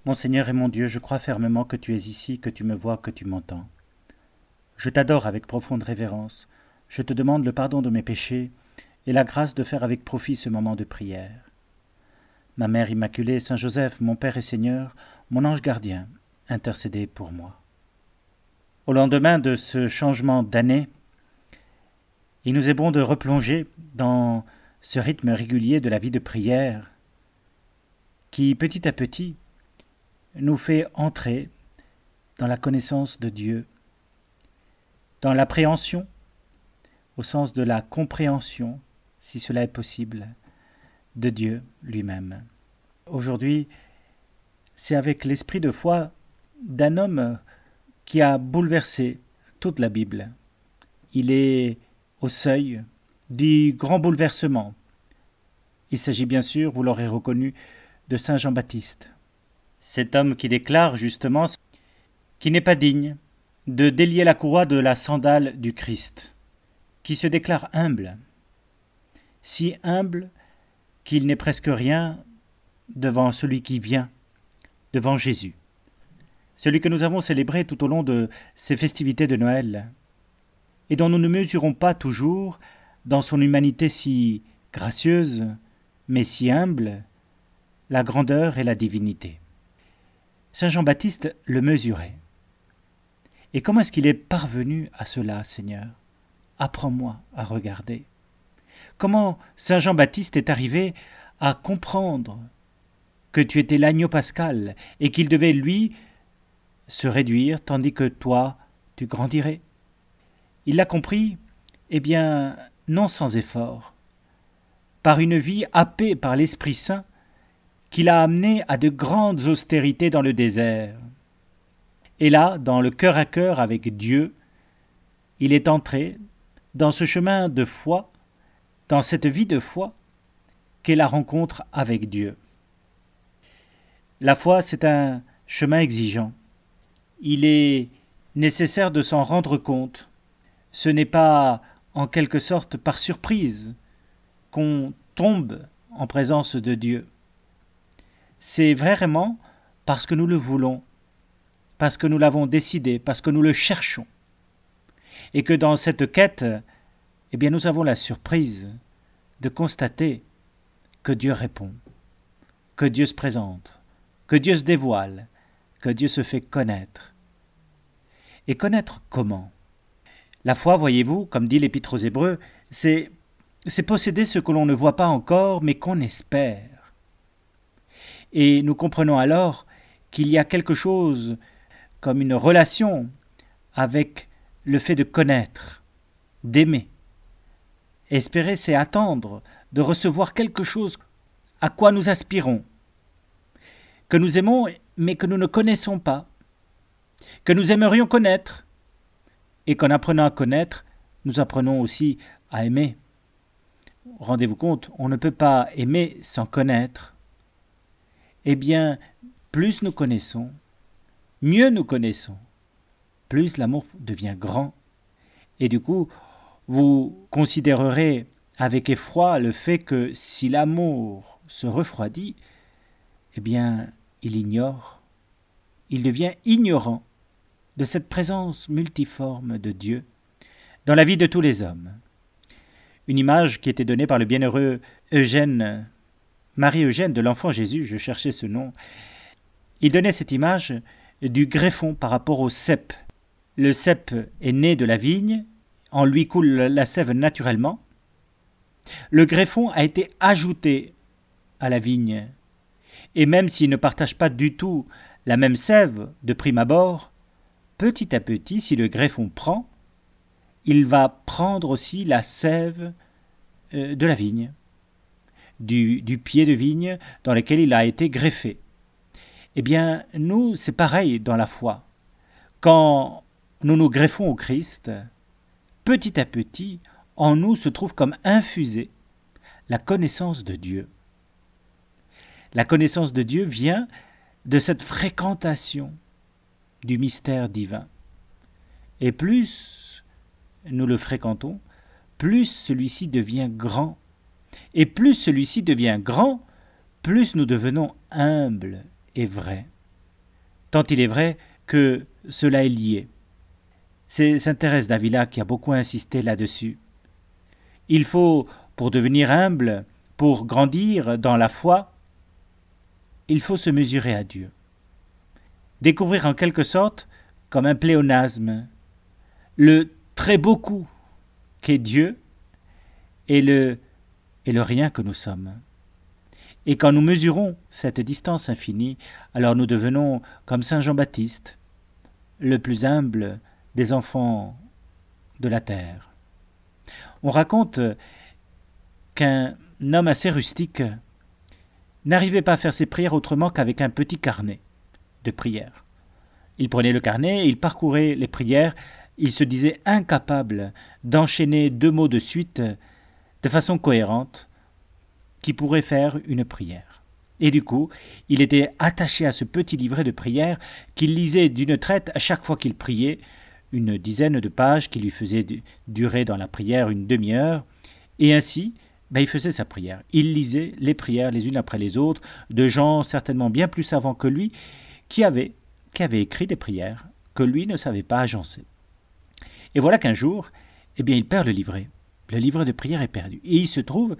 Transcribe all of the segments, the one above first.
Mon Seigneur et mon Dieu, je crois fermement que tu es ici, que tu me vois, que tu m'entends. Je t'adore avec profonde révérence. Je te demande le pardon de mes péchés et la grâce de faire avec profit ce moment de prière. Ma Mère Immaculée, Saint Joseph, mon Père et Seigneur, mon ange gardien, intercédez pour moi. Au lendemain de ce changement d'année, il nous est bon de replonger dans ce rythme régulier de la vie de prière qui, petit à petit, nous fait entrer dans la connaissance de Dieu, dans l'appréhension, au sens de la compréhension, si cela est possible, de Dieu lui-même. Aujourd'hui, c'est avec l'esprit de foi d'un homme qui a bouleversé toute la Bible. Il est au seuil du grand bouleversement. Il s'agit bien sûr, vous l'aurez reconnu, de Saint Jean-Baptiste. Cet homme qui déclare justement qu'il n'est pas digne de délier la courroie de la sandale du Christ, qui se déclare humble, si humble qu'il n'est presque rien devant celui qui vient, devant Jésus, celui que nous avons célébré tout au long de ces festivités de Noël, et dont nous ne mesurons pas toujours, dans son humanité si gracieuse, mais si humble, la grandeur et la divinité. Saint Jean-Baptiste le mesurait. Et comment est-ce qu'il est parvenu à cela, Seigneur? Apprends-moi à regarder. Comment Saint Jean-Baptiste est arrivé à comprendre que tu étais l'agneau pascal et qu'il devait, lui, se réduire tandis que toi, tu grandirais? Il l'a compris, eh bien, non sans effort, par une vie happée par l'Esprit Saint qui l'a amené à de grandes austérités dans le désert. Et là, dans le cœur à cœur avec Dieu, il est entré dans ce chemin de foi, dans cette vie de foi, qu'est la rencontre avec Dieu. La foi, c'est un chemin exigeant. Il est nécessaire de s'en rendre compte. Ce n'est pas, en quelque sorte, par surprise qu'on tombe en présence de Dieu. C'est vraiment parce que nous le voulons, parce que nous l'avons décidé, parce que nous le cherchons. Et que dans cette quête, eh bien, nous avons la surprise de constater que Dieu répond, que Dieu se présente, que Dieu se dévoile, que Dieu se fait connaître. Et connaître comment? La foi, voyez-vous, comme dit l'Épître aux Hébreux, c'est posséder ce que l'on ne voit pas encore, mais qu'on espère. Et nous comprenons alors qu'il y a quelque chose comme une relation avec le fait de connaître, d'aimer. Espérer, c'est attendre de recevoir quelque chose à quoi nous aspirons, que nous aimons mais que nous ne connaissons pas, que nous aimerions connaître, et qu'en apprenant à connaître, nous apprenons aussi à aimer. Rendez-vous compte, on ne peut pas aimer sans connaître. Eh bien, plus nous connaissons, mieux nous connaissons, plus l'amour devient grand. Et du coup, vous considérerez avec effroi le fait que si l'amour se refroidit, eh bien, il ignore, il devient ignorant de cette présence multiforme de Dieu dans la vie de tous les hommes. Une image qui était donnée par le bienheureux Eugène, Marie-Eugène de l'Enfant Jésus, je cherchais ce nom. Il donnait cette image du greffon par rapport au cep. Le cep est né de la vigne, en lui coule la sève naturellement. Le greffon a été ajouté à la vigne. Et même s'il ne partage pas du tout la même sève de prime abord, petit à petit, si le greffon prend, il va prendre aussi la sève de la vigne, du pied de vigne dans lequel il a été greffé. Eh bien, nous, c'est pareil dans la foi. Quand nous nous greffons au Christ, petit à petit, en nous se trouve comme infusée la connaissance de Dieu. La connaissance de Dieu vient de cette fréquentation du mystère divin. Et plus nous le fréquentons, plus celui-ci devient grand. Et plus celui-ci devient grand, plus nous devenons humbles et vrais. tant il est vrai que cela est lié. C'est sainte Thérèse d'Avila qui a beaucoup insisté là-dessus. Il faut, pour devenir humble, pour grandir dans la foi, il faut se mesurer à Dieu. Découvrir en quelque sorte, comme un pléonasme, le très beaucoup qu'est Dieu et le rien que nous sommes. Et quand nous mesurons cette distance infinie, alors nous devenons comme saint Jean-Baptiste, le plus humble des enfants de la terre. On raconte qu'un homme assez rustique n'arrivait pas à faire ses prières autrement qu'avec un petit carnet de prières. Il prenait le carnet, il parcourait les prières, il se disait incapable d'enchaîner 2 mots de suite de façon cohérente qui pourrait faire une prière. Et du coup, il était attaché à ce petit livret de prières qu'il lisait d'une traite à chaque fois qu'il priait, une dizaine de pages qui lui faisaient durer dans la prière une demi-heure, et ainsi, il faisait sa prière. Il lisait les prières les unes après les autres de gens certainement bien plus savants que lui, qui avaient écrit des prières que lui ne savait pas agencer. Et voilà qu'un jour, il perd le livret. Le livret de prière est perdu. Et il se trouve,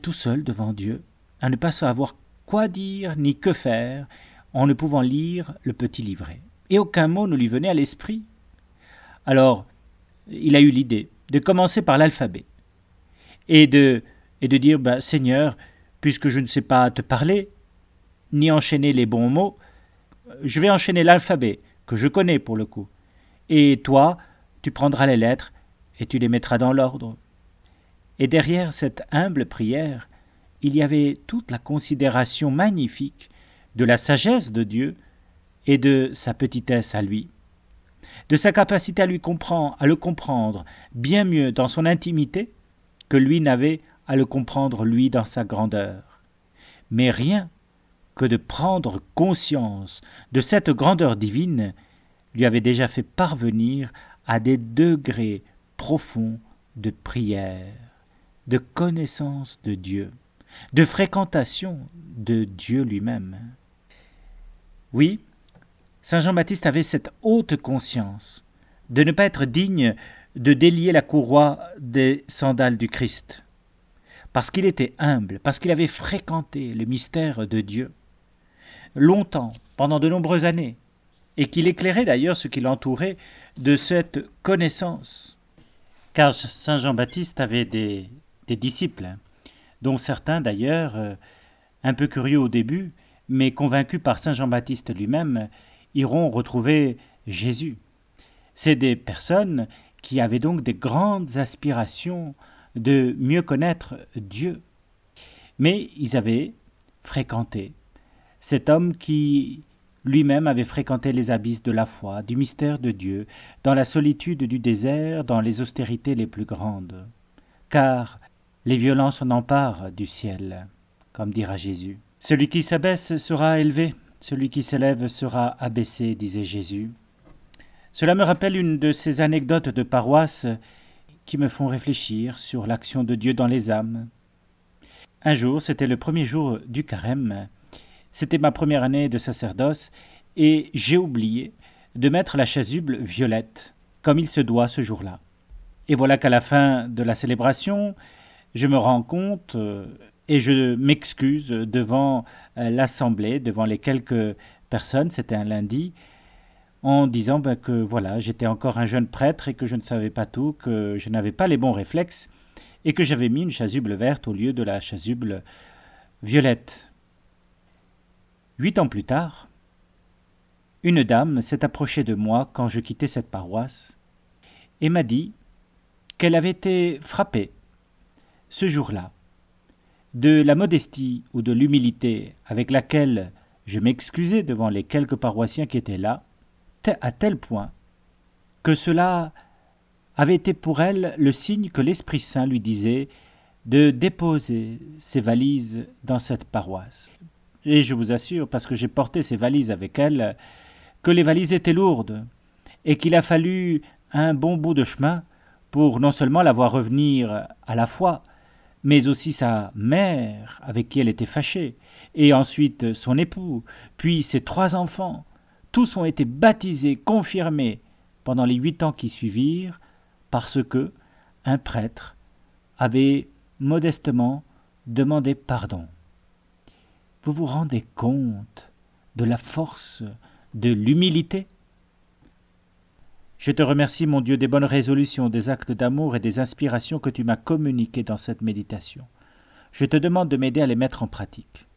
tout seul devant Dieu, à ne pas savoir quoi dire ni que faire, en ne pouvant lire le petit livret. Et aucun mot ne lui venait à l'esprit. Alors, il a eu l'idée de commencer par l'alphabet et de dire, Seigneur, puisque je ne sais pas te parler, ni enchaîner les bons mots, je vais enchaîner l'alphabet, que je connais pour le coup. Et toi, tu prendras les lettres et tu les mettras dans l'ordre. Et derrière cette humble prière, il y avait toute la considération magnifique de la sagesse de Dieu et de sa petitesse à lui, de sa capacité à le comprendre bien mieux dans son intimité que lui n'avait à le comprendre lui dans sa grandeur. Mais rien que de prendre conscience de cette grandeur divine lui avait déjà fait parvenir à des degrés profonds de prière, de connaissance de Dieu, de fréquentation de Dieu lui-même. Oui, saint Jean-Baptiste avait cette haute conscience de ne pas être digne de délier la courroie des sandales du Christ, parce qu'il était humble, parce qu'il avait fréquenté le mystère de Dieu longtemps, pendant de nombreuses années, et qu'il éclairait d'ailleurs ce qui l'entourait de cette connaissance. Car saint Jean-Baptiste avait des disciples, dont certains d'ailleurs, un peu curieux au début, mais convaincus par saint Jean-Baptiste lui-même, iront retrouver Jésus. C'est des personnes qui avaient donc des grandes aspirations de mieux connaître Dieu. Mais ils avaient fréquenté cet homme qui lui-même avait fréquenté les abysses de la foi, du mystère de Dieu, dans la solitude du désert, dans les austérités les plus grandes. Car les violences en emparent du ciel, comme dira Jésus. Celui qui s'abaisse sera élevé, celui qui s'élève sera abaissé, disait Jésus. Cela me rappelle une de ces anecdotes de paroisse qui me font réfléchir sur l'action de Dieu dans les âmes. Un jour, c'était le premier jour du carême, c'était ma première année de sacerdoce, et j'ai oublié de mettre la chasuble violette, comme il se doit ce jour-là. Et voilà qu'à la fin de la célébration, je me rends compte et je m'excuse devant l'assemblée, devant les quelques personnes, c'était un lundi, en disant que voilà, j'étais encore un jeune prêtre et que je ne savais pas tout, que je n'avais pas les bons réflexes et que j'avais mis une chasuble verte au lieu de la chasuble violette. 8 ans plus tard, une dame s'est approchée de moi quand je quittais cette paroisse et m'a dit qu'elle avait été frappée, ce jour-là, de la modestie ou de l'humilité avec laquelle je m'excusais devant les quelques paroissiens qui étaient là, à tel point que cela avait été pour elle le signe que l'Esprit Saint lui disait de déposer ses valises dans cette paroisse. Et je vous assure, parce que j'ai porté ces valises avec elle, que les valises étaient lourdes et qu'il a fallu un bon bout de chemin pour non seulement la voir revenir à la foi, mais aussi sa mère, avec qui elle était fâchée, et ensuite son époux, puis ses 3 enfants. Tous ont été baptisés, confirmés, pendant les 8 ans qui suivirent, parce que un prêtre avait modestement demandé pardon. Vous vous rendez compte de la force de l'humilité? Je te remercie, mon Dieu, des bonnes résolutions, des actes d'amour et des inspirations que tu m'as communiquées dans cette méditation. Je te demande de m'aider à les mettre en pratique.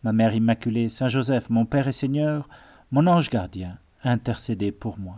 Ma Mère Immaculée, Saint Joseph, mon Père et Seigneur, mon ange gardien, intercédez pour moi.